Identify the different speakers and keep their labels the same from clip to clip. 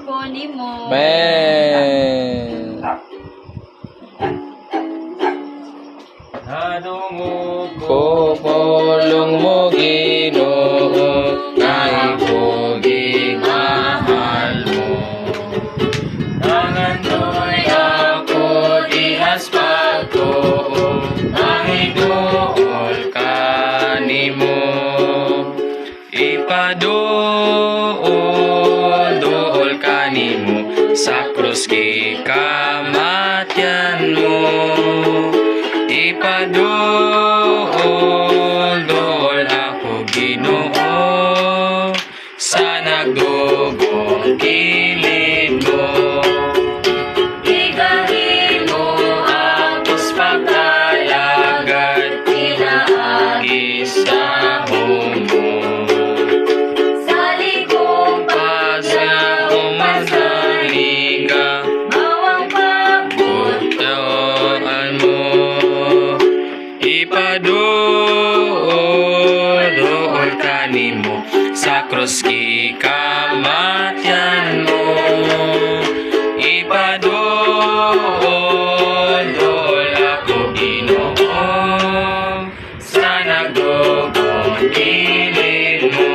Speaker 1: ko nimo.
Speaker 2: Amen.
Speaker 3: Nadungog
Speaker 2: Ko pulong mo Ginoo, kay pogi mahal mo.
Speaker 3: Nangandoy
Speaker 2: Ako dihas pagtuo, ang iduol ka nimo. Ipaduol ka nimo, sa krus kamatyan mo. Ipaduol ako Ginoo, sa nagdugong kilid mo.
Speaker 1: Igahin mo
Speaker 2: Tapos pagkalagat,
Speaker 1: pinaagi
Speaker 2: sa mo.
Speaker 1: sa likong
Speaker 2: Pasa umasaliga,
Speaker 1: bawang
Speaker 2: butawan mo. Ipaduol ka nimo, sa krus kamatyan mo. Ipaduol ako Ginoo, sa nagdugong kilid mo.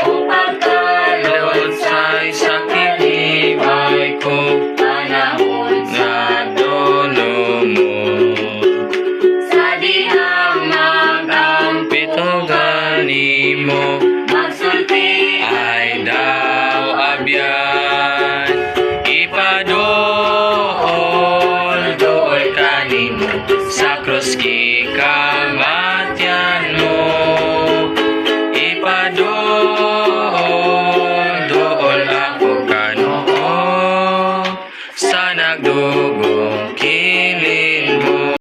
Speaker 1: o pagkalot
Speaker 2: Sa'y sakit hibay ko,
Speaker 1: panahon
Speaker 2: na dono mo.
Speaker 1: sa dihang
Speaker 2: Ampit o gani mo,
Speaker 1: magsulti
Speaker 2: ay daw abyan. Ipaduol ka nimo, sa krus kamatyan mo. Ipaduol ako Ginoo, sa nagdugong